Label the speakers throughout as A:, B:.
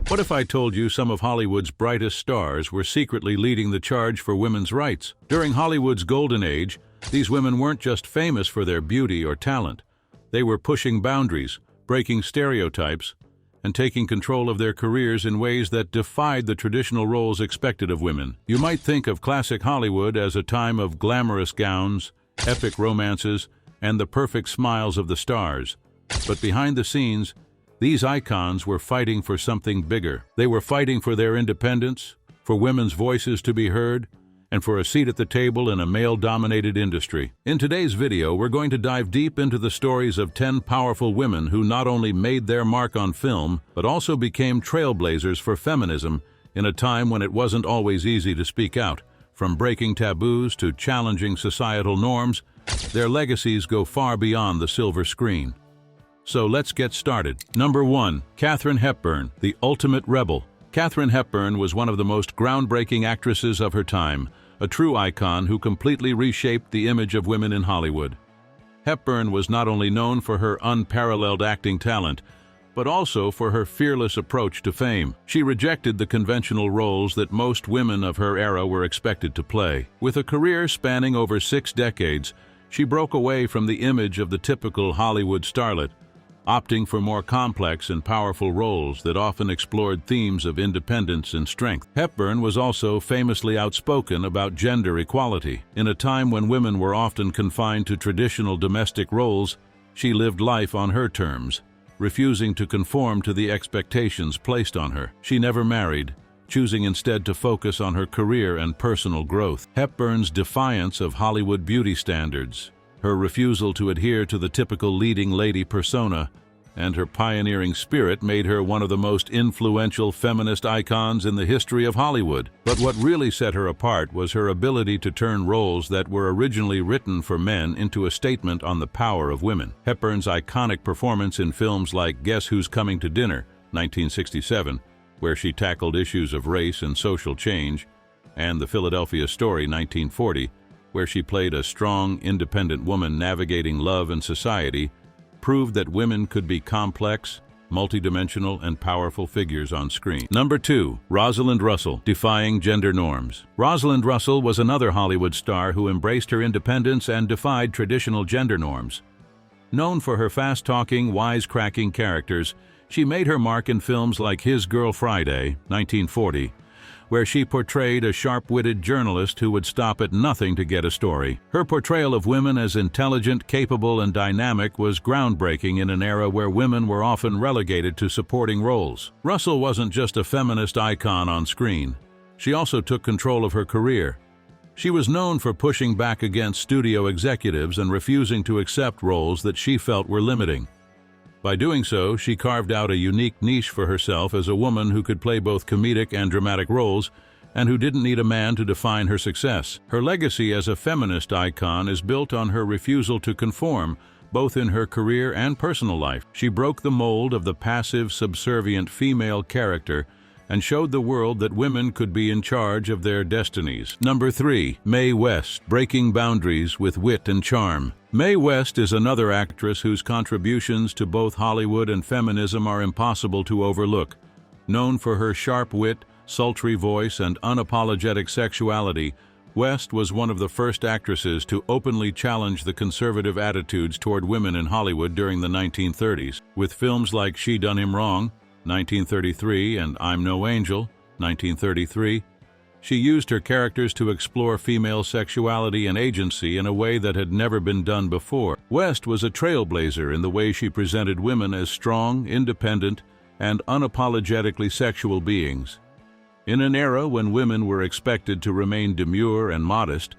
A: What if I told you some of Hollywood's brightest stars were secretly leading the charge for women's rights? During Hollywood's golden age, these women weren't just famous for their beauty or talent. They were pushing boundaries, breaking stereotypes, and taking control of their careers in ways that defied the traditional roles expected of women. You might think of classic Hollywood as a time of glamorous gowns, epic romances, and the perfect smiles of the stars. But behind the scenes, these icons were fighting for something bigger. They were fighting for their independence, for women's voices to be heard, and for a seat at the table in a male-dominated industry. In today's video, we're going to dive deep into the stories of 10 powerful women who not only made their mark on film, but also became trailblazers for feminism in a time when it wasn't always easy to speak out. From breaking taboos to challenging societal norms, their legacies go far beyond the silver screen. So let's get started. Number 1. Katharine Hepburn, the ultimate rebel. Katharine Hepburn was one of the most groundbreaking actresses of her time, a true icon who completely reshaped the image of women in Hollywood. Hepburn was not only known for her unparalleled acting talent, but also for her fearless approach to fame. She rejected the conventional roles that most women of her era were expected to play. With a career spanning over 6 decades, she broke away from the image of the typical Hollywood starlet, opting for more complex and powerful roles that often explored themes of independence and strength. Hepburn was also famously outspoken about gender equality. In a time when women were often confined to traditional domestic roles, she lived life on her terms, refusing to conform to the expectations placed on her. She never married, choosing instead to focus on her career and personal growth. Hepburn's defiance of Hollywood beauty standards, her refusal to adhere to the typical leading lady persona, and her pioneering spirit made her one of the most influential feminist icons in the history of Hollywood. But what really set her apart was her ability to turn roles that were originally written for men into a statement on the power of women. Hepburn's iconic performance in films like Guess Who's Coming to Dinner, 1967, where she tackled issues of race and social change, and The Philadelphia Story, 1940, where she played a strong, independent woman navigating love and society, proved that women could be complex, multidimensional, and powerful figures on screen. Number 2. Rosalind Russell, defying gender norms. Rosalind Russell was another Hollywood star who embraced her independence and defied traditional gender norms. Known for her fast-talking, wisecracking characters, she made her mark in films like His Girl Friday, 1940, where she portrayed a sharp-witted journalist who would stop at nothing to get a story. Her portrayal of women as intelligent, capable, and dynamic was groundbreaking in an era where women were often relegated to supporting roles. Russell wasn't just a feminist icon on screen. She also took control of her career. She was known for pushing back against studio executives and refusing to accept roles that she felt were limiting. By doing so, she carved out a unique niche for herself as a woman who could play both comedic and dramatic roles, and who didn't need a man to define her success. Her legacy as a feminist icon is built on her refusal to conform, both in her career and personal life. She broke the mold of the passive, subservient female character and showed the world that women could be in charge of their destinies. Number 3. Mae West, breaking boundaries with wit and charm. Mae West is another actress whose contributions to both Hollywood and feminism are impossible to overlook. Known for her sharp wit, sultry voice, and unapologetic sexuality, West was one of the first actresses to openly challenge the conservative attitudes toward women in Hollywood during the 1930s. With films like She Done Him Wrong, 1933, and I'm No Angel, 1933, she used her characters to explore female sexuality and agency in a way that had never been done before. West was a trailblazer in the way she presented women as strong, independent, and unapologetically sexual beings. In an era when women were expected to remain demure and modest,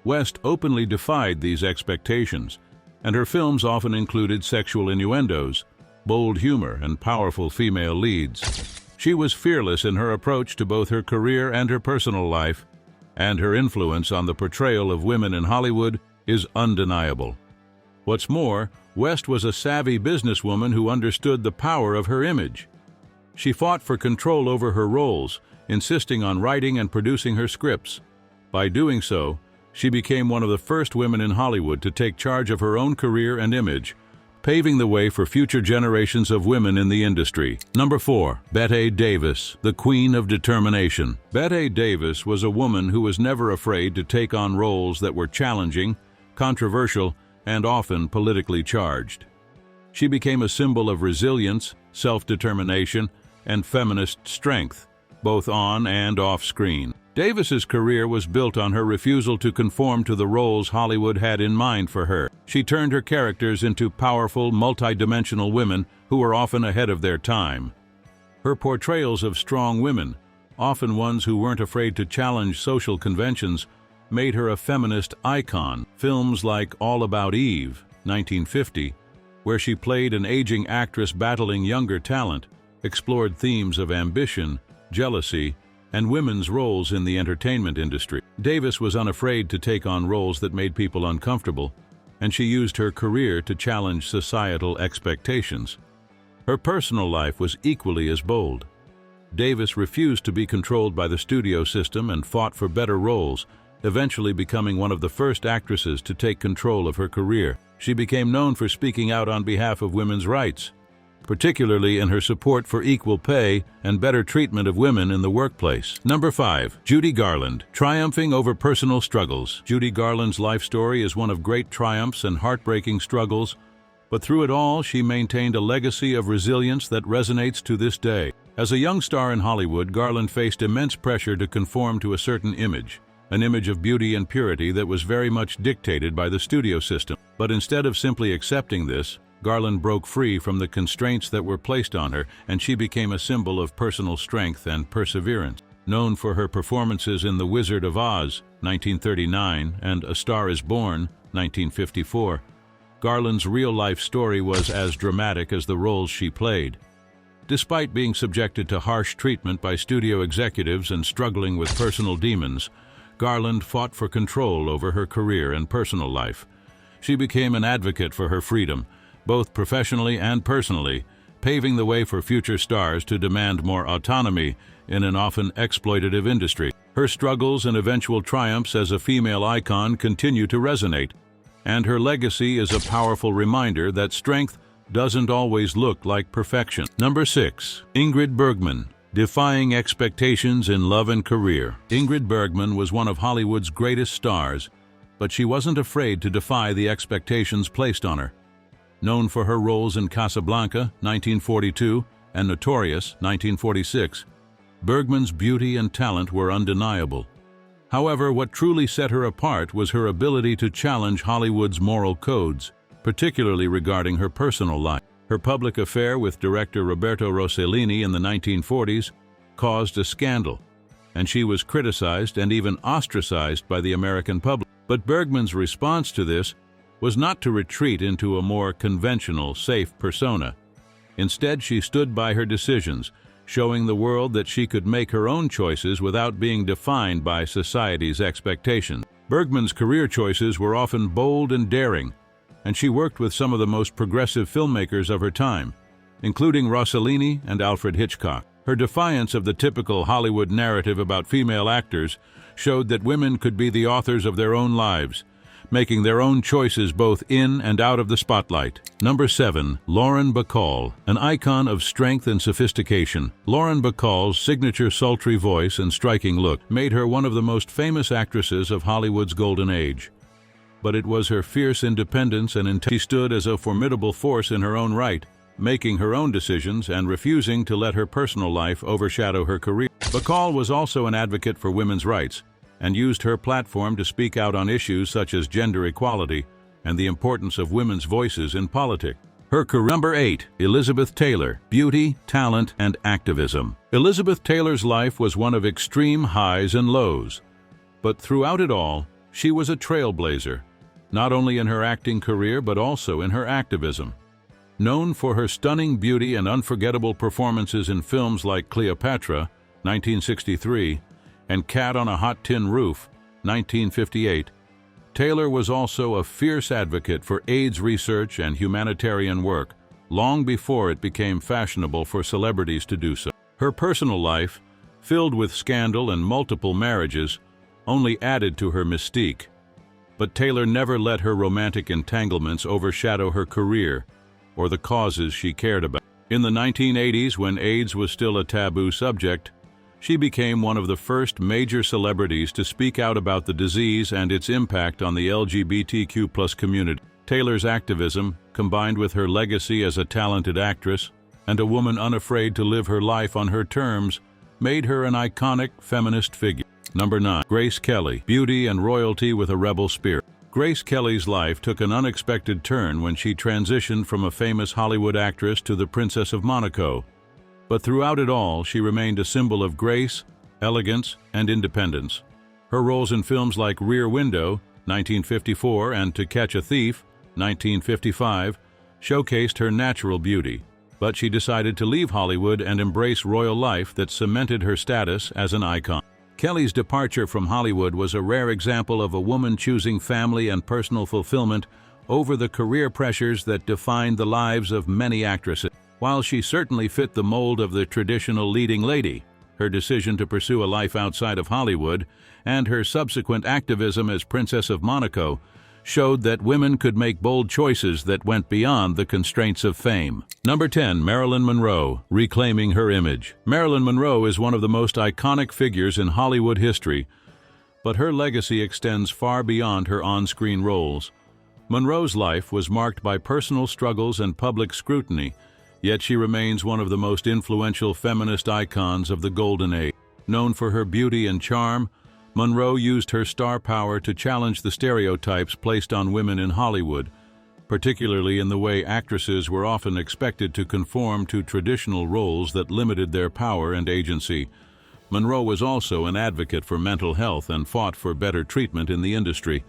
A: West openly defied these expectations, and her films often included sexual innuendos, bold humor, and powerful female leads. She was fearless in her approach to both her career and her personal life, and her influence on the portrayal of women in Hollywood is undeniable. What's more, West was a savvy businesswoman who understood the power of her image. She fought for control over her roles, insisting on writing and producing her scripts. By doing so, she became one of the first women in Hollywood to take charge of her own career and image, paving the way for future generations of women in the industry. Number 4. Bette Davis, the Queen of Determination. Bette Davis was a woman who was never afraid to take on roles that were challenging, controversial, and often politically charged. She became a symbol of resilience, self-determination, and feminist strength, both on and off screen. Davis's career was built on her refusal to conform to the roles Hollywood had in mind for her. She turned her characters into powerful, multidimensional women who were often ahead of their time. Her portrayals of strong women, often ones who weren't afraid to challenge social conventions, made her a feminist icon. Films like All About Eve, 1950, where she played an aging actress battling younger talent, explored themes of ambition, jealousy, and women's roles in the entertainment industry. Davis was unafraid to take on roles that made people uncomfortable, and she used her career to challenge societal expectations. Her personal life was equally as bold. Davis refused to be controlled by the studio system and fought for better roles, eventually becoming one of the first actresses to take control of her career. She became known for speaking out on behalf of women's rights, particularly in her support for equal pay and better treatment of women in the workplace. Number 5. Judy Garland, triumphing over personal struggles. Judy Garland's life story is one of great triumphs and heartbreaking struggles, but through it all, she maintained a legacy of resilience that resonates to this day. As a young star in Hollywood, Garland faced immense pressure to conform to a certain image, an image of beauty and purity that was very much dictated by the studio system. But instead of simply accepting this, Garland broke free from the constraints that were placed on her, and she became a symbol of personal strength and perseverance. Known for her performances in The Wizard of Oz, 1939, and A Star is Born, 1954, Garland's real-life story was as dramatic as the roles she played. Despite being subjected to harsh treatment by studio executives and struggling with personal demons, Garland fought for control over her career and personal life. She became an advocate for her freedom, both professionally and personally, paving the way for future stars to demand more autonomy in an often exploitative industry. Her struggles and eventual triumphs as a female icon continue to resonate, and her legacy is a powerful reminder that strength doesn't always look like perfection. Number 6. Ingrid Bergman, defying expectations in love and career. Ingrid Bergman was one of Hollywood's greatest stars, but she wasn't afraid to defy the expectations placed on her. Known for her roles in Casablanca, 1942, and Notorious, 1946, Bergman's beauty and talent were undeniable. However, what truly set her apart was her ability to challenge Hollywood's moral codes, particularly regarding her personal life. Her public affair with director Roberto Rossellini in the 1940s caused a scandal, and she was criticized and even ostracized by the American public. But Bergman's response to this was not to retreat into a more conventional, safe persona. Instead, she stood by her decisions, showing the world that she could make her own choices without being defined by society's expectations. Bergman's career choices were often bold and daring, and she worked with some of the most progressive filmmakers of her time, including Rossellini and Alfred Hitchcock. Her defiance of the typical Hollywood narrative about female actors showed that women could be the authors of their own lives, making their own choices both in and out of the spotlight. Number 7. Lauren Bacall, an icon of strength and sophistication. Lauren Bacall's signature sultry voice and striking look made her one of the most famous actresses of Hollywood's golden age. But it was her fierce independence and integrity. She stood as a formidable force in her own right, making her own decisions and refusing to let her personal life overshadow her career. Bacall was also an advocate for women's rights, and used her platform to speak out on issues such as gender equality and the importance of women's voices in politics. Her career. Number 8. Elizabeth Taylor, beauty, talent, and activism. Elizabeth Taylor's life was one of extreme highs and lows, but throughout it all, she was a trailblazer, not only in her acting career but also in her activism. Known for her stunning beauty and unforgettable performances in films like Cleopatra, 1963, and Cat on a Hot Tin Roof, 1958, Taylor was also a fierce advocate for AIDS research and humanitarian work, long before it became fashionable for celebrities to do so. Her personal life, filled with scandal and multiple marriages, only added to her mystique. But Taylor never let her romantic entanglements overshadow her career, or the causes she cared about. In the 1980s, when AIDS was still a taboo subject, she became one of the first major celebrities to speak out about the disease and its impact on the LGBTQ+ community. Taylor's activism, combined with her legacy as a talented actress and a woman unafraid to live her life on her terms, made her an iconic feminist figure. Number 9. Grace Kelly, beauty and royalty with a rebel spirit. Grace Kelly's life took an unexpected turn when she transitioned from a famous Hollywood actress to the Princess of Monaco. But throughout it all, she remained a symbol of grace, elegance, and independence. Her roles in films like Rear Window, 1954, and To Catch a Thief, 1955, showcased her natural beauty. But she decided to leave Hollywood and embrace royal life that cemented her status as an icon. Kelly's departure from Hollywood was a rare example of a woman choosing family and personal fulfillment over the career pressures that defined the lives of many actresses. While she certainly fit the mold of the traditional leading lady, her decision to pursue a life outside of Hollywood and her subsequent activism as Princess of Monaco showed that women could make bold choices that went beyond the constraints of fame. Number 10. Marilyn Monroe, reclaiming her image. Marilyn Monroe is one of the most iconic figures in Hollywood history, but her legacy extends far beyond her on-screen roles. Monroe's life was marked by personal struggles and public scrutiny, yet she remains one of the most influential feminist icons of the Golden Age. Known for her beauty and charm, Monroe used her star power to challenge the stereotypes placed on women in Hollywood, particularly in the way actresses were often expected to conform to traditional roles that limited their power and agency. Monroe was also an advocate for mental health and fought for better treatment in the industry.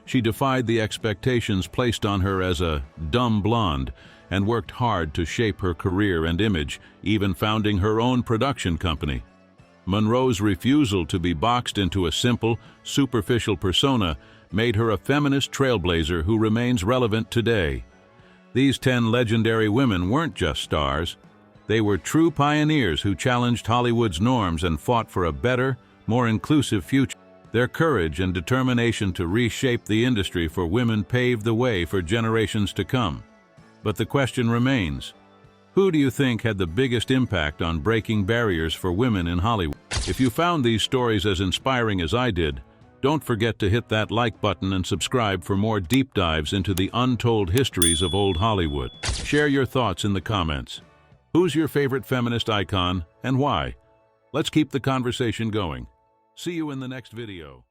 A: She defied the expectations placed on her as a dumb blonde and worked hard to shape her career and image, even founding her own production company. Monroe's refusal to be boxed into a simple, superficial persona made her a feminist trailblazer who remains relevant today. These 10 legendary women weren't just stars. They were true pioneers who challenged Hollywood's norms and fought for a better, more inclusive future. Their courage and determination to reshape the industry for women paved the way for generations to come. But the question remains, who do you think had the biggest impact on breaking barriers for women in Hollywood? If you found these stories as inspiring as I did, don't forget to hit that like button and subscribe for more deep dives into the untold histories of old Hollywood. Share your thoughts in the comments. Who's your favorite feminist icon and why? Let's keep the conversation going. See you in the next video.